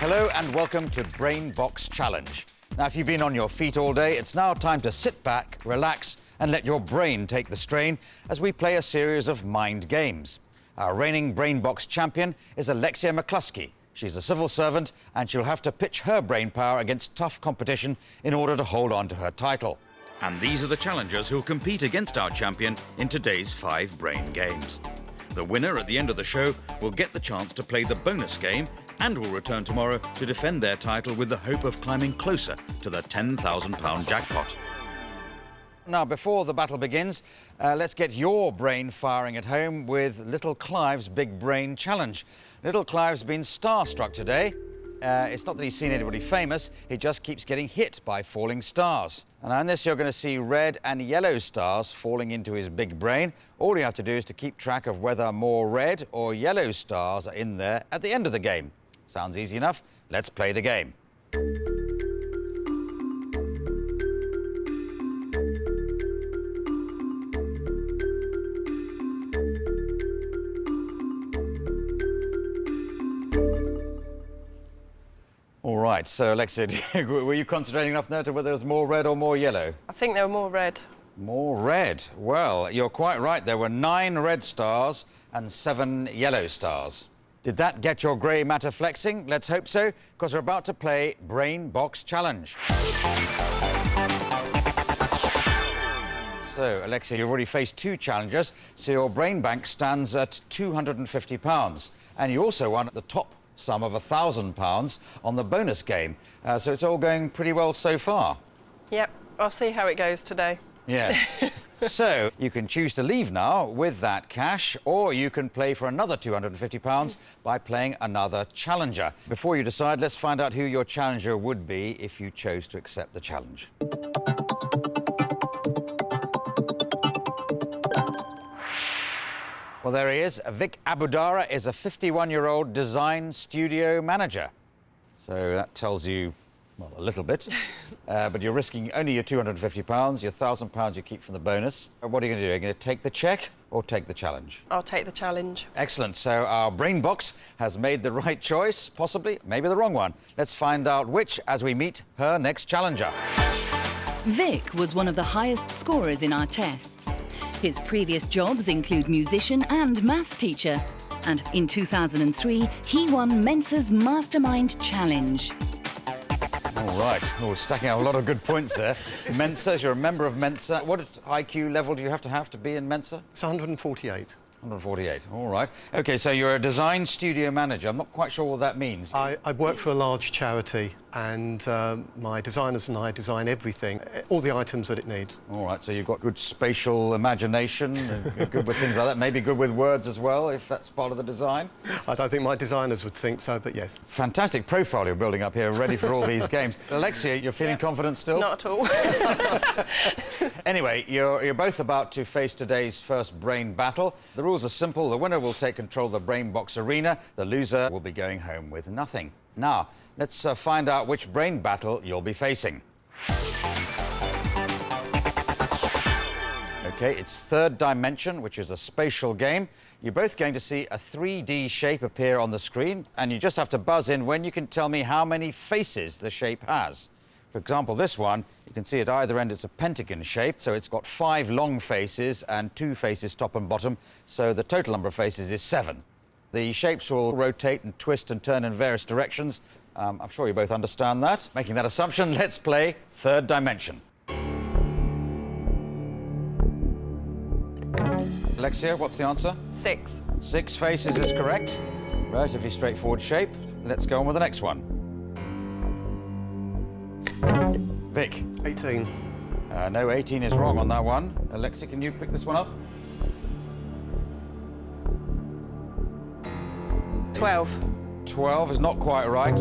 Hello and welcome to Brainbox Challenge. Now, if you've been on your feet all day, it's now time to sit back, relax and let your brain take the strain as we play a series of mind games. Our reigning Brainbox champion is Alexia McCluskey. She's a civil servant and she'll have to pitch her brain power against tough competition in order to hold on to her title. And these are the challengers who'll compete against our champion in today's 5 brain games. The winner at the end of the show will get the chance to play the bonus game and will return tomorrow to defend their title with the hope of climbing closer to the £10,000 jackpot. Now, before the battle begins, let's get your brain firing at home with little Clive's Big Brain Challenge. Little Clive's been starstruck today. It's not that he's seen anybody famous, he just keeps getting hit by falling stars. And in this, you're going to see red and yellow stars falling into his big brain. All you have to do is to keep track of whether more red or yellow stars are in there at the end of the game. Sounds easy enough. Let's play the game. All right, so Alexia, were you concentrating enough there to whether there was more red or more yellow? I think there were more red. More red. Well, you're quite right. There were 9 red stars and 7 yellow stars. Did that get your grey matter flexing? Let's hope so, because we're about to play Brainbox Challenge. So, Alexia, you've already faced 2 challengers, so your brain bank stands at £250. And you also won at the top sum of £1,000 on the bonus game. So it's all going pretty well so far. Yep, I'll see how it goes today. Yes. So you can choose to leave now with that cash, or you can play for another £250 by playing another challenger. Before you decide, let's find out who your challenger would be if you chose to accept the challenge. Well, there he is. Vic Abudara is a 51-year-old design studio manager. So that tells you, well, a little bit. But you're risking only your £250, your £1,000 you keep from the bonus. What are you going to do? Are you going to take the cheque or take the challenge? I'll take the challenge. Excellent. So our brain box has made the right choice, possibly, maybe the wrong one. Let's find out which as we meet her next challenger. Vic was one of the highest scorers in our tests. His previous jobs include musician and maths teacher. And in 2003, he won Mensa's Mastermind Challenge. All right. Oh, stacking out a lot of good points there. Mensa, you're a member of Mensa. What IQ level do you have to be in Mensa? It's 148. 148, all right. OK, so you're a design studio manager. I'm not quite sure what that means. I work for a large charity and my designers and I design everything, all the items that it needs. All right, so you've got good spatial imagination, good with things like that, maybe good with words as well, if that's part of the design. I don't think my designers would think so, but yes. Fantastic profile you're building up here, ready for all these games. Alexia, you're feeling confident still? Not at all. Anyway, you're both about to face today's first brain battle. The rules are simple. The winner will take control of the Brainbox arena. The loser will be going home with nothing. Now, let's find out which brain battle you'll be facing. OK, it's Third Dimension, which is a spatial game. You're both going to see a 3D shape appear on the screen, and you just have to buzz in when you can tell me how many faces the shape has. For example, this one, you can see at either end it's a pentagon shape, so it's got 5 long faces and 2 faces top and bottom, so the total number of faces is 7. The shapes will rotate and twist and turn in various directions. I'm sure you both understand that. Making that assumption, let's play Third Dimension. Alexia, what's the answer? 6. 6 faces is correct. Relatively straightforward shape. Let's go on with the next one. Vic. 18. No, 18 is wrong on that one. Alexia, can you pick this one up? 12. 12 is not quite right.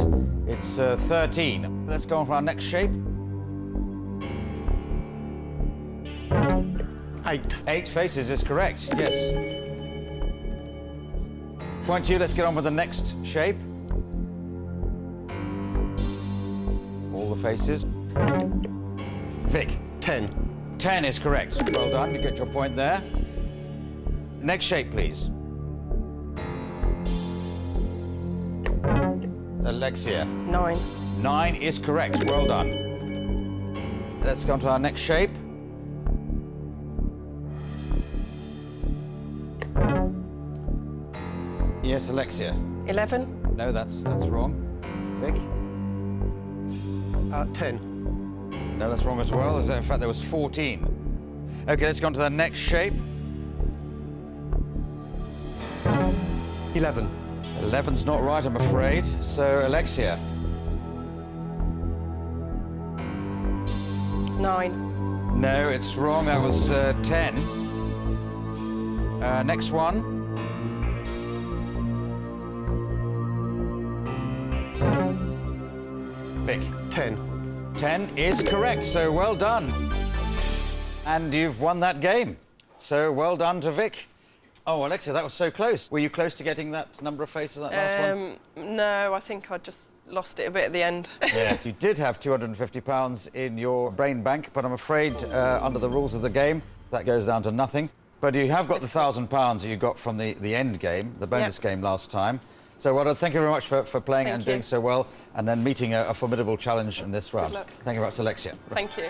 It's 13. Let's go on for our next shape. 8. 8 faces is correct, yes. Point to you, let's get on with the next shape. All the faces. Vic. 10. 10 is correct. Well done, you get your point there. Next shape, please. Alexia? 9. 9 is correct. Well done. Let's go on to our next shape. Yes, Alexia? 11. No, that's wrong. Vic? 10. No, that's wrong as well. In fact, there was 14. OK, let's go on to the next shape. 11. 11's not right, I'm afraid. So, Alexia? 9. No, it's wrong. That was 10. Next one. Vic? 10. 10 is correct, so well done. And you've won that game. So well done to Vic. Oh, Alexia, that was so close. Were you close to getting that number of faces, that last one? No, I think I just lost it a bit at the end. Yeah, you did have £250 in your brain bank, but I'm afraid under the rules of the game, that goes down to nothing. But you have got the £1,000 that you got from the end game, the bonus game last time. So, well done. Thank you very much for playing and doing so well, and then meeting a formidable challenge in this round. Good luck. Thank you very much, Alexia. Thank you.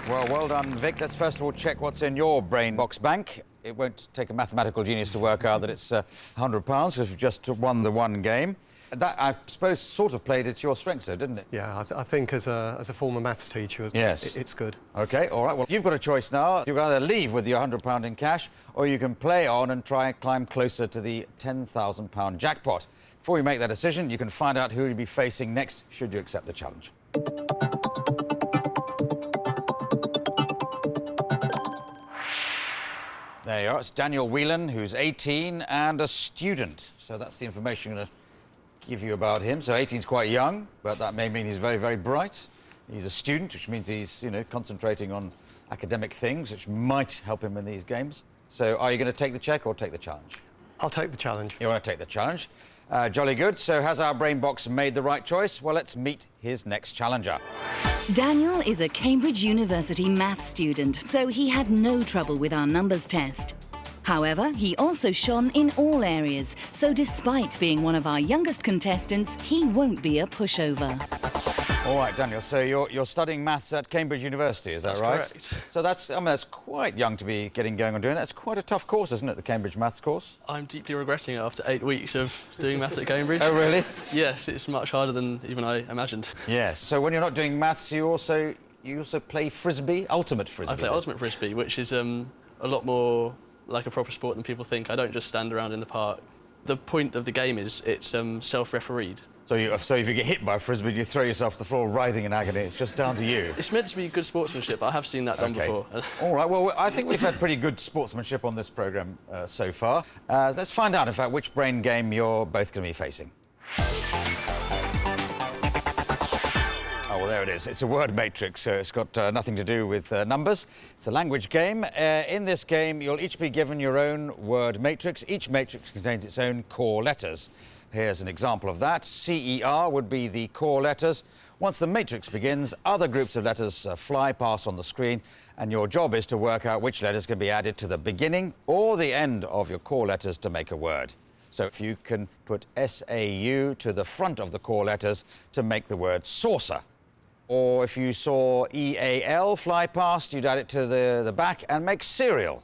Right. Well done, Vic. Let's first of all check what's in your Brainbox bank. It won't take a mathematical genius to work out that it's £100 because you've just won the one game. That, I suppose, sort of played it to your strengths, though, didn't it? Yeah, I think as a former maths teacher, yes, it's good. OK, all right. Well, you've got a choice now. You can either leave with your £100 in cash, or you can play on and try and climb closer to the £10,000 jackpot. Before you make that decision, you can find out who you'll be facing next, should you accept the challenge. There you are. It's Daniel Whelan, who's 18 and a student. So that's the information I'm going to give you about him. So 18's quite young, but that may mean he's very, very bright. He's a student, which means he's, you know, concentrating on academic things, which might help him in these games. So are you going to take the cheque or take the challenge? I'll take the challenge. You want to take the challenge? Jolly good. So has our Brainbox made the right choice? Well, let's meet his next challenger. Daniel is a Cambridge University maths student, so he had no trouble with our numbers test. However, he also shone in all areas, so despite being one of our youngest contestants, he won't be a pushover. All right, Daniel, so you're studying maths at Cambridge University, is that right? That's correct. So that's quite young to be getting going on doing that. That's quite a tough course, isn't it, the Cambridge maths course? I'm deeply regretting it after 8 weeks of doing maths at Cambridge. Oh, really? Yes, it's much harder than even I imagined. Yes. So when you're not doing maths, you also play frisbee, ultimate frisbee. I play ultimate frisbee, which is a lot more like a proper sport than people think. I don't just stand around in the park. The point of the game is it's self-refereed. So if you get hit by a frisbee, you throw yourself to the floor writhing in agony. It's just down to you. It's meant to be good sportsmanship, but I have seen that done before. All right, well, I think we've had pretty good sportsmanship on this programme so far. Let's find out, in fact, which brain game you're both going to be facing. Oh, well, there it is. It's a word matrix, so it's got nothing to do with numbers. It's a language game. In this game, you'll each be given your own word matrix. Each matrix contains its own core letters. Here's an example of that. CER would be the core letters. Once the matrix begins, other groups of letters fly past on the screen, and your job is to work out which letters can be added to the beginning or the end of your core letters to make a word. So if you can put SAU to the front of the core letters to make the word saucer. Or if you saw EAL fly past, you'd add it to the back and make cereal.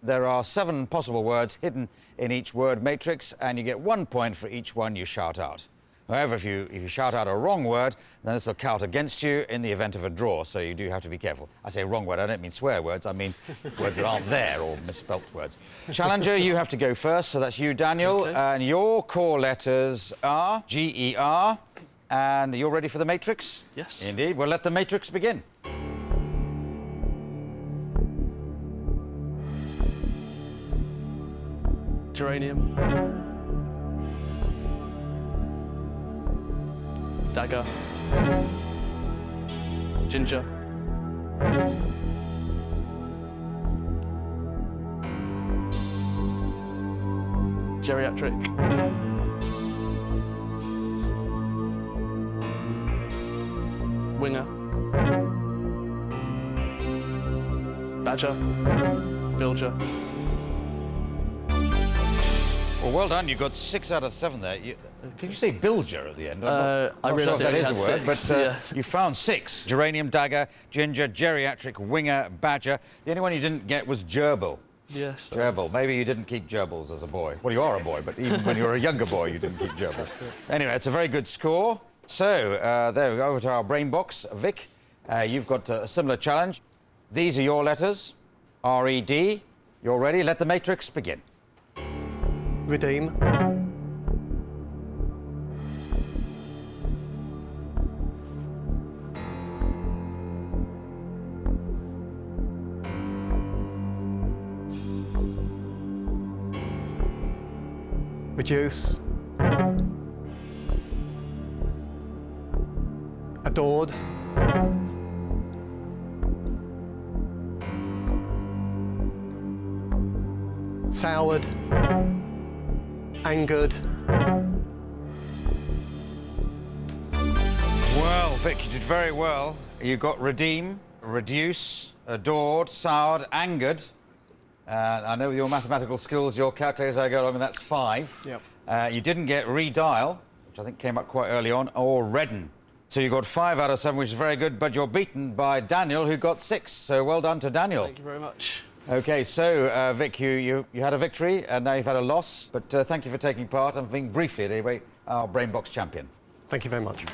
There are 7 possible words hidden in each word matrix, and you get 1 point for each one you shout out. However, if you shout out a wrong word, then this will count against you in the event of a draw, so you do have to be careful. I say wrong word, I don't mean swear words, I mean words that aren't there or misspelt words. Challenger, you have to go first, so that's you, Daniel. Okay. And your core letters are GER. And you're ready for the matrix? Yes. Indeed. Well, let the matrix begin. Geranium. Dagger. Ginger. Geriatric. Winger. Badger. Bilger. Well done. You got 6 out of 7 there. Did you say bilger at the end? I not realised sure if it that is a had word, 6, but yeah. you found 6. Geranium dagger, ginger, geriatric, winger, badger. The only one you didn't get was gerbil. Yes. Gerbil. Maybe you didn't keep gerbils as a boy. Well, you are a boy, but even when you were a younger boy, you didn't keep gerbils. Anyway, it's a very good score. So, there we go, over to our brain box. Vic, you've got a similar challenge. These are your letters. R-E-D. You're ready. Let the matrix begin. Redeem. Reduce. Adored. Soured. Angered. Well, Vic, you did very well. You got redeem, reduce, adored, soured, angered. I know with your mathematical skills, your calculators I go along, and that's 5. Yep. You didn't get redial, which I think came up quite early on, or redden. So you got 5 out of 7, which is very good, but you're beaten by Daniel, who got 6. So well done to Daniel. Thank you very much. OK, so, Vic, you had a victory, and now you've had a loss. But thank you for taking part and being, briefly at any rate, our Brainbox champion. Thank you very much.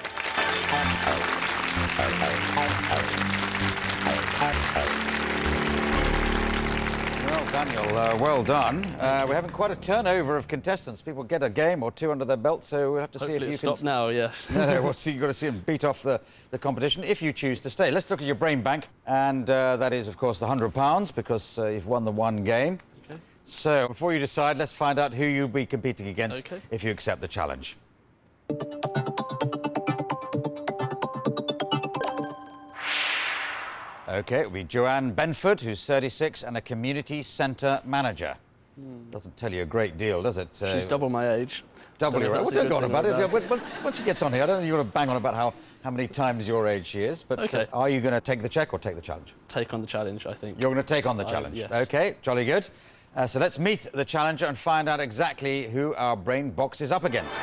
Well, Daniel, well done. We're having quite a turnover of contestants. People get a game or 2 under their belt, so we'll have to Hopefully see if you stop can... now, yes. No, well, see, you've got to see them beat off the competition if you choose to stay. Let's look at your brain bank, and that is, of course, the £100 because you've won the 1 game. Okay. So, before you decide, let's find out who you'll be competing against Okay. if you accept the challenge. OK, it'll be Joanne Benford, who's 36 and a community centre manager. Doesn't tell you a great deal, does it? She's double my age. Double your age. Don't Well, know don't if go on that's a about good it. thing or bad. Once she gets on here, I don't think you want to bang on about how many times your age she is. But OK. Are you going to take the check or take the challenge? Take on the challenge, I think. You're going to take on the challenge. Yes. OK, jolly good. So let's meet the challenger and find out exactly who our brain box is up against.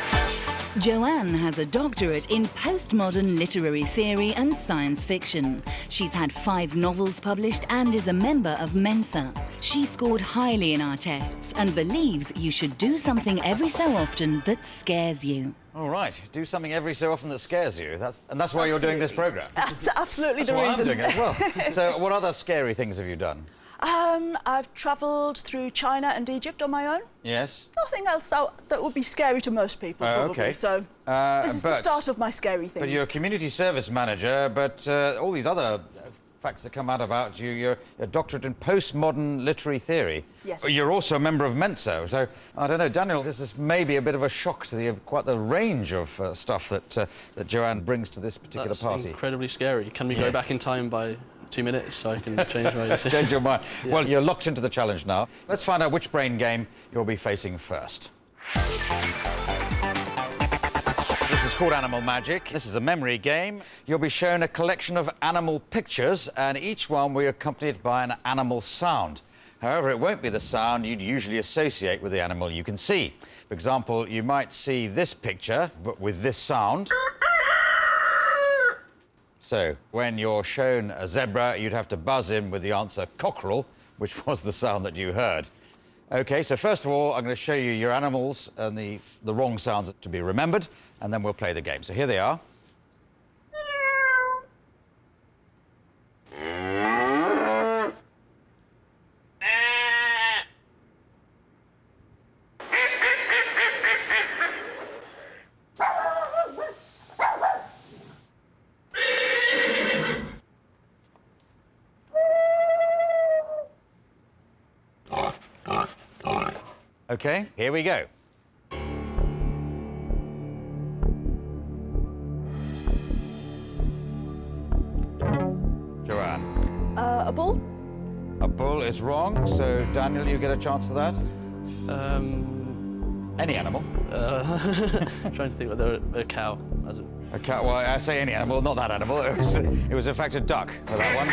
Joanne has a doctorate in postmodern literary theory and science fiction. She's had 5 novels published and is a member of Mensa. She scored highly in our tests and believes you should do something every so often that scares you. All right, do something every so often that scares you. That's why you're doing this programme. That's absolutely That's the why reason. I'm doing it as well. So what other scary things have you done? I've travelled through China and Egypt on my own. Yes. Nothing else that would be scary to most people, probably. OK. So this is the start of my scary things. But you're a community service manager, but all these other facts that come out about you, you're a doctorate in postmodern literary theory. Yes. You're also a member of Mensa, so I don't know, Daniel, this is maybe a bit of a shock to quite the range of stuff that Joanne brings to this particular That's party. incredibly scary. Can we go back in time by 2 minutes so I can change my decision? Change your mind. Yeah. Well, you're locked into the challenge now. Let's find out which brain game you'll be facing first. This is called Animal Magic. This is a memory game. You'll be shown a collection of animal pictures, and each one will be accompanied by an animal sound. However, it won't be the sound you'd usually associate with the animal you can see. For example, you might see this picture, but with this sound. So, when you're shown a zebra, you'd have to buzz in with the answer cockerel, which was the sound that you heard. OK, so first of all, I'm going to show you your animals and the wrong sounds to be remembered, and then we'll play the game. So here they are. OK, here we go. Joanne. A bull? A bull is wrong, so Daniel, you get a chance for that. Any animal. Trying to think whether a cow. A cat, well, I say any animal, not that animal. It was in fact, a duck for that one.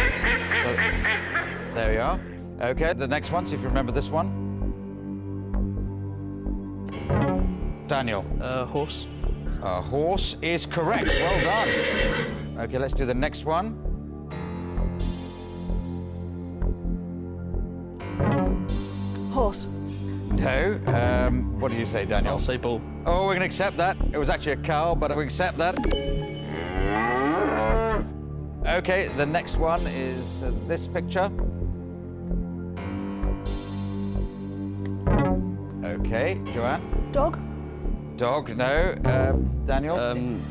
So, there we are. OK, the next one, see if you remember this one. Daniel. Horse. Horse is correct. Well done. OK, let's do the next one. Horse. No. What do you say, Daniel? I'll say bull. Oh, we're going to accept that. It was actually a cow, but we accept that. OK, the next one is this picture. OK, Joanne? Dog. Dog, no. Daniel?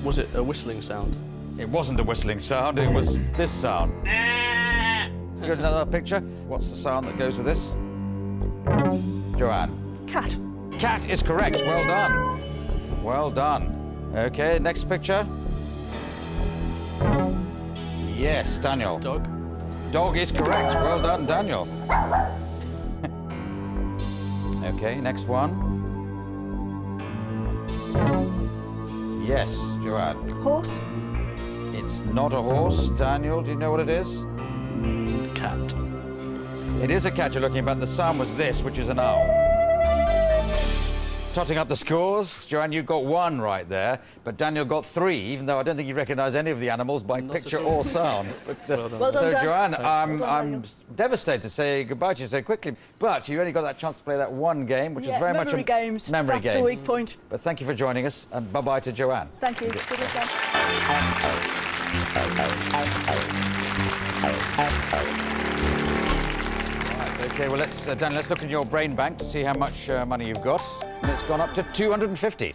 Was it a whistling sound? It wasn't a whistling sound, it was this sound. Let's go to another picture. What's the sound that goes with this? Joanne? Cat. Cat is correct. Well done. Well done. OK, next picture. Yes, Daniel. Dog. Dog is correct. Well done, Daniel. OK, next one. Yes, Joanne. Horse. It's not a horse. Daniel, do you know what it is? Cat. It is a cat you're looking at, but the sound was this, which is an owl. Totting up the scores. Joanne, you got 1 right there, but Daniel got 3, even though I don't think you recognise any of the animals by picture or sound. But, Well done, so, Dan. Joanne, Well done, I'm devastated to say goodbye to you so quickly, but you only got that chance to play that one game, which is very much a memory games. memory That's game. the weak point. But thank you for joining us, and bye-bye to Joanne. Thank you. Good weekend. OK, well, Dan, let's look at your brain bank to see how much money you've got. And it's gone up to 250.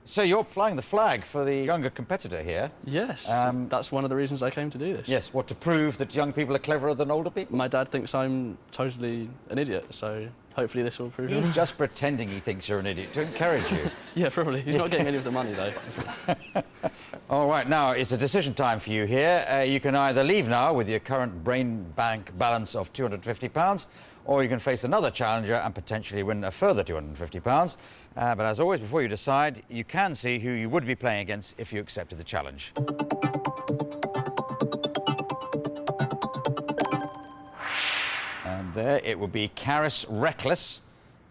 So you're flying the flag for the younger competitor here. Yes. That's one of the reasons I came to do this. Yes, what, to prove that young people are cleverer than older people? My dad thinks I'm totally an idiot, so hopefully this will prove He's him. just pretending he thinks you're an idiot to encourage you. Yeah, probably. He's not getting any of the money, though. All right, now it's a decision time for you here. You can either leave now with your current brain bank balance of £250, or you can face another challenger and potentially win a further £250. But as always, before you decide, you can see who you would be playing against if you accepted the challenge. And there it will be Caris Reckless,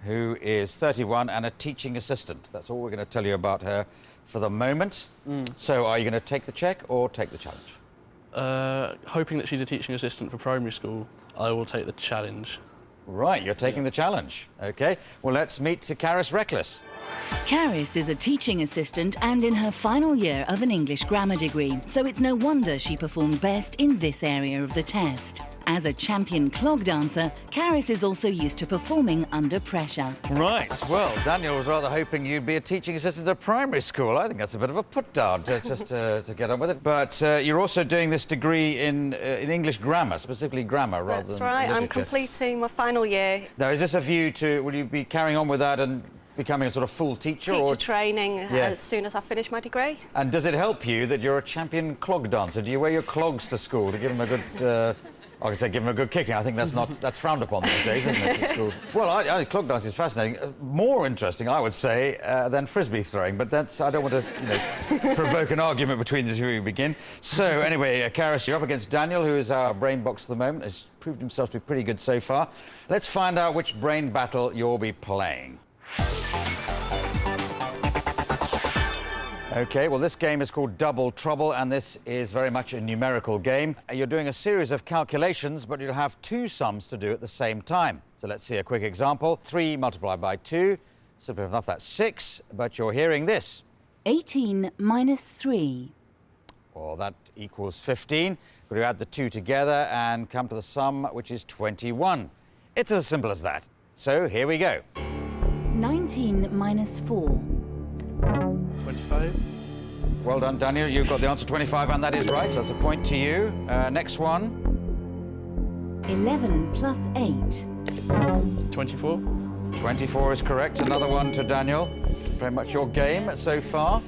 who is 31 and a teaching assistant. That's all we're going to tell you about her for the moment. So are you going to take the cheque or take the challenge? Hoping that she's a teaching assistant for primary school, I will take the challenge. Right, you're taking the challenge. OK, well, let's meet Caris Reckless. Caris is a teaching assistant and in her final year of an English grammar degree, so it's no wonder she performed best in this area of the test. As a champion clog dancer, Caris is also used to performing under pressure. Right, well, Daniel was rather hoping you'd be a teaching assistant at primary school. I think that's a bit of a put-down, just to get on with it. But you're also doing this degree in English grammar, specifically grammar, rather than That's right, literature. I'm completing my final year. Now, is this a view to... Will you be carrying on with that and becoming a sort of full teacher? Teacher or training Yeah. as soon as I finish my degree. And does it help you that you're a champion clog dancer? Do you wear your clogs to school to give them a good... I could say give them a good kicking. I think that's frowned upon these days, isn't it, at school? Well, I clog dancing is fascinating. More interesting, I would say, than frisbee throwing. But that's... I don't want to, provoke an argument between the two we begin. So, anyway, Caris, you're up against Daniel, who is our brain box at the moment. Has proved himself to be pretty good so far. Let's find out which brain battle you'll be playing. OK, well, this game is called Double Trouble, and this is very much a numerical game. You're doing a series of calculations, but you'll have 2 sums to do at the same time. So let's see a quick example. 3 multiplied by 2, simple enough, that's 6, but you're hearing this. 18 minus 3. Well, that equals 15. But you add the 2 together and come to the sum, which is 21. It's as simple as that. So here we go. 19 minus 4. 25. Well done, Daniel. You've got the answer 25, and that is right. So that's a point to you. Next one. 11 plus 8. 24. 24 is correct. Another one to Daniel. Very much your game so far.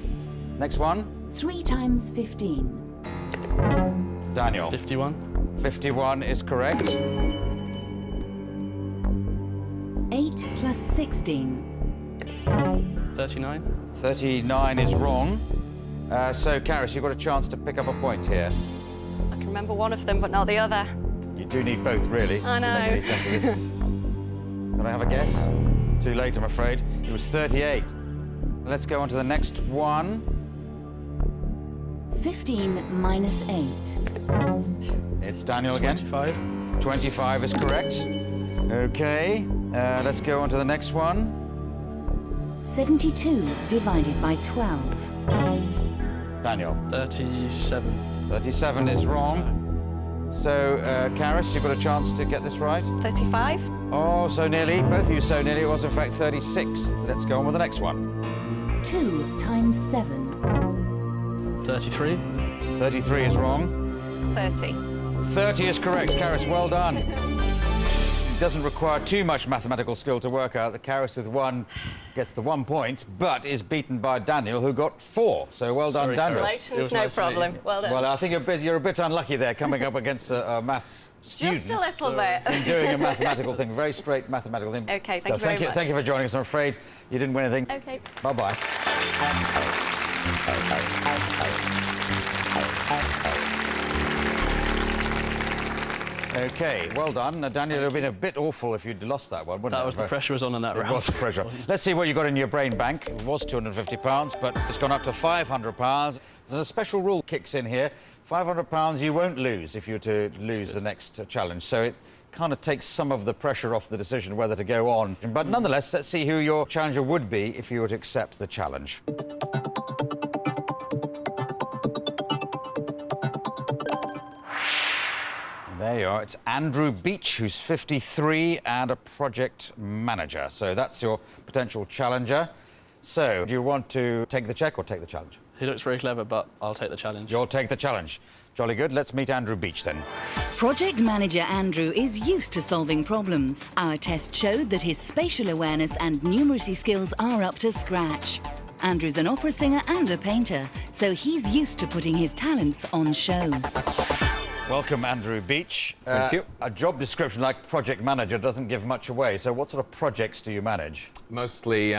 Next one. 3 times 15. Daniel. 51. 51 is correct. 8 plus 16. 39. 39 is wrong. So, Caris, you've got a chance to pick up a point here. I can remember one of them, but not the other. You do need both, really, I to make any know. sense of it. Can I have a guess? Too late, I'm afraid. It was 38. Let's go on to the next one. 15 minus 8. It's Daniel again. 25. 25 is correct. OK, let's go on to the next one. 72 divided by 12. Daniel. 37. 37 is wrong. So, Karis, you've got a chance to get this right. 35. Oh, so nearly. Both of you so nearly. It was, in fact, 36. Let's go on with the next one. 2 times 7. 33. 33 is wrong. 30. 30 is correct. Karis, well done. It doesn't require too much mathematical skill to work out that Karis with 1 gets the 1 point, but is beaten by Daniel, who got 4. So well done, Sorry, Daniel. Karis. It was Congratulations, no nice to meet problem. you. Well done. Well, I think you're a bit unlucky there, coming up against a maths student. Just a little bit. And doing a mathematical thing, very straight mathematical thing. OK, So thank you very much. thank you for joining us. I'm afraid you didn't win anything. OK. Bye-bye. OK, well done. Daniel, it would have been a bit awful if you'd lost that one, wouldn't it? That was the pressure was on in that It round. was the pressure. Let's see what you got in your brain bank. It was £250, but it's gone up to £500. There's a special rule kicks in here. £500 you won't lose if you're to lose the next challenge. So it kind of takes some of the pressure off the decision whether to go on. But nonetheless, let's see who your challenger would be if you were to accept the challenge. There you are. It's Andrew Beach, who's 53 and a project manager. So that's your potential challenger. So, do you want to take the check or take the challenge? He looks very clever, but I'll take the challenge. You'll take the challenge. Jolly good. Let's meet Andrew Beach then. Project manager Andrew is used to solving problems. Our test showed that his spatial awareness and numeracy skills are up to scratch. Andrew's an opera singer and a painter, so he's used to putting his talents on show. Welcome, Andrew Beach. Thank you. A job description like project manager doesn't give much away. So what sort of projects do you manage? Mostly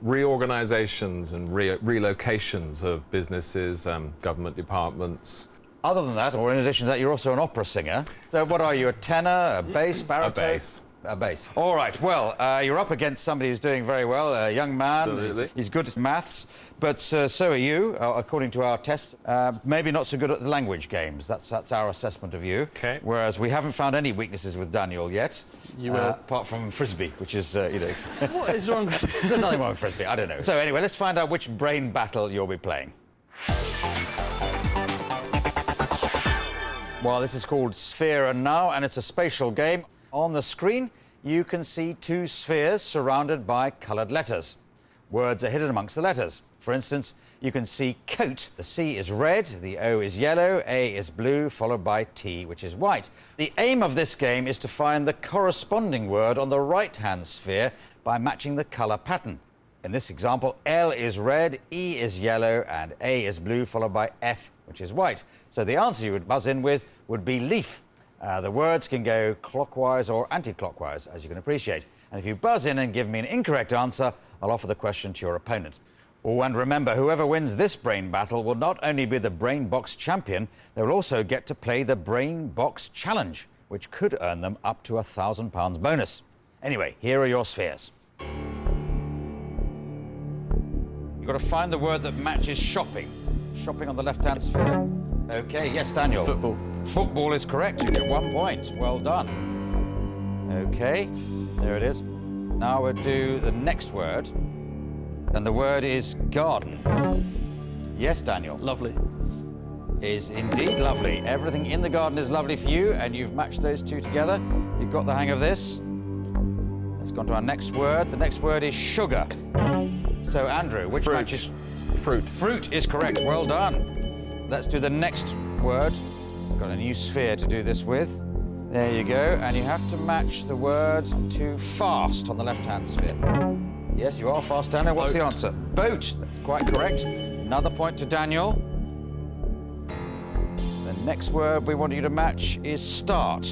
reorganisations and relocations of businesses, government departments. Other than that, or in addition to that, you're also an opera singer. So what are you, a tenor, a bass, baritone? A bass. A bass. All right, well, you're up against somebody who's doing very well, a young man. Absolutely. He's good at maths, but so are you, according to our test. Maybe not so good at the language games. That's our assessment of you. OK. Whereas we haven't found any weaknesses with Daniel yet. You apart from Frisbee, which is, you know... What is wrong with There's nothing wrong with Frisbee, I don't know. So anyway, let's find out which brain battle you'll be playing. Well, this is called Sphere and Now, and it's a spatial game. On the screen, you can see 2 spheres surrounded by coloured letters. Words are hidden amongst the letters. For instance, you can see coat. The C is red, the O is yellow, A is blue, followed by T, which is white. The aim of this game is to find the corresponding word on the right-hand sphere by matching the colour pattern. In this example, L is red, E is yellow, and A is blue, followed by F, which is white. So the answer you would buzz in with would be leaf. The words can go clockwise or anti-clockwise, as you can appreciate. And if you buzz in and give me an incorrect answer, I'll offer the question to your opponent. Oh, and remember, whoever wins this brain battle will not only be the Brainbox champion, they will also get to play the Brainbox challenge, which could earn them up to £1,000 bonus. Anyway, here are your spheres. You've got to find the word that matches shopping. Shopping on the left-hand sphere. OK, yes, Daniel. Football. Football is correct. You get 1 point. Well done. OK, there it is. Now we'll do the next word. And the word is garden. Yes, Daniel. Lovely. Is indeed lovely. Everything in the garden is lovely for you, and you've matched those 2 together. You've got the hang of this. Let's go on to our next word. The next word is sugar. So, Andrew, which Fruit. matches? Fruit. Fruit is correct. Well done. Let's do the next word. We've got a new sphere to do this with. There you go. And you have to match the word to fast on the left-hand sphere. Yes, you are fast, Daniel. What's the answer? Boat. That's quite correct. Another point to Daniel. The next word we want you to match is start.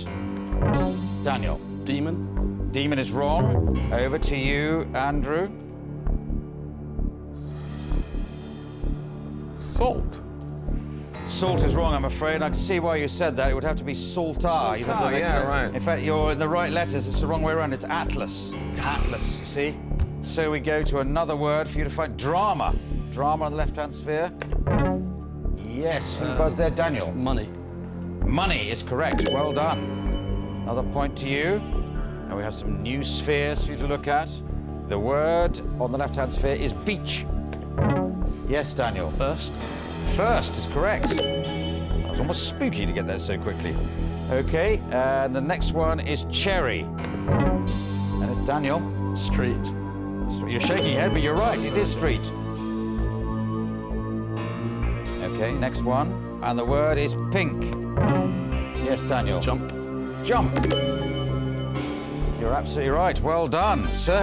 Daniel. Demon. Demon is wrong. Over to you, Andrew. Salt. Salt is wrong, I'm afraid. I can see why you said that. It would have to be saltar. You'd have to Saltar, mix yeah, it. right. In fact, you're in the right letters. It's the wrong way around. It's Atlas. Atlas, you see? So we go to another word for you to find. Drama. Drama on the left-hand sphere. Yes, who buzzed there? Daniel. Money. Money is correct. Well done. Another point to you. And we have some new spheres for you to look at. The word on the left-hand sphere is beach. Yes, Daniel. First. First is correct. That was almost spooky to get that so quickly. Okay, and the next one is cherry. And it's Daniel. Street. You're shaking your head, but you're right. It is street. Okay, next one. And the word is pink. Yes, Daniel. Jump. Jump. You're absolutely right. Well done. So,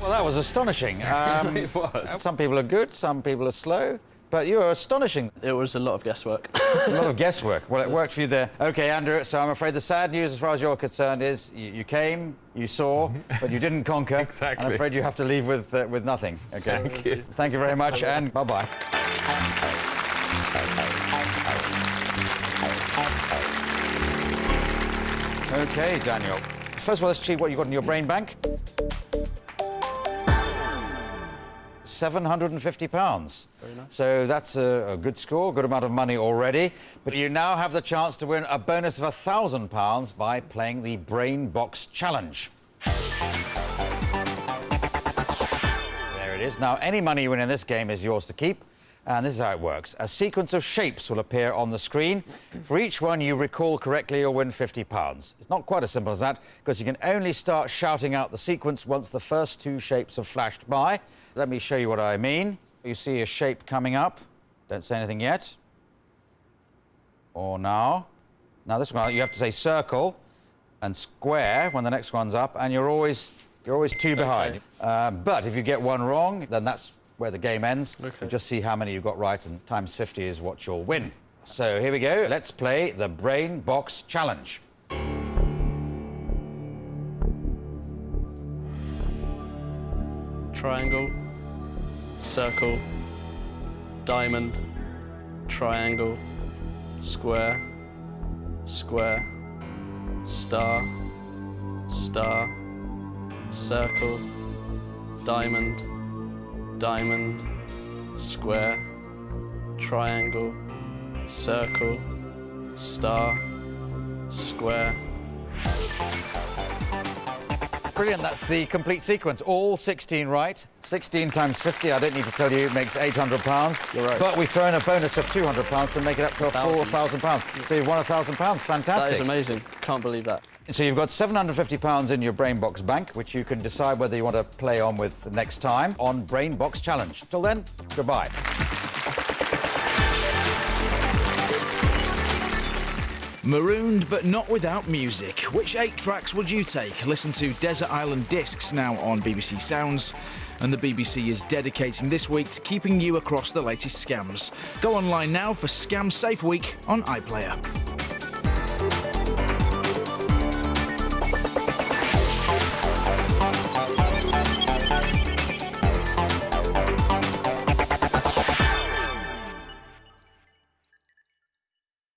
well, that was astonishing. It was. Some people are good, some people are slow, but you are astonishing. It was a lot of guesswork. A lot of guesswork. Well, it worked for you there. OK, Andrew, so I'm afraid the sad news as far as you're concerned is you came, you saw, but you didn't conquer. Exactly. I'm afraid you have to leave with nothing. OK. Thank you. Thank you very much, and bye-bye. OK, Daniel. First of all, let's see what you got in your brain bank. £750. Very nice. So that's a good score, good amount of money already. But you now have the chance to win a bonus of £1,000 by playing the Brainbox Challenge. There it is. Now, any money you win in this game is yours to keep. And this is how it works. A sequence of shapes will appear on the screen. For each one you recall correctly, you'll win £50. It's not quite as simple as that, because you can only start shouting out the sequence once the first two shapes have flashed by. Let me show you what I mean. You see a shape coming up. Don't say anything yet. Or now. Now this one, you have to say circle and square when the next one's up, and you're always two behind. But if you get one wrong, then that's where the game ends. Okay. You just see how many you got right, and times 50 is what you'll win. So here we go. Let's play the Brainbox Challenge. Triangle. Circle. Diamond. Triangle. Square. Square. Star. Star. Circle. Diamond. Diamond, square, triangle, circle, star, square. Brilliant, that's the complete sequence. All 16 right. 16 times 50, I don't need to tell you, makes £800. You're right. But we throw in a bonus of £200 to make it up to a £4,000. So you've won £1,000. Fantastic. That is amazing. Can't believe that. So you've got £750 in your Brainbox bank, which you can decide whether you want to play on with next time on Brainbox Challenge. Till then, goodbye. Marooned but not without music. Which 8 tracks would you take? Listen to Desert Island Discs now on BBC Sounds. And the BBC is dedicating this week to keeping you across the latest scams. Go online now for Scam Safe Week on iPlayer.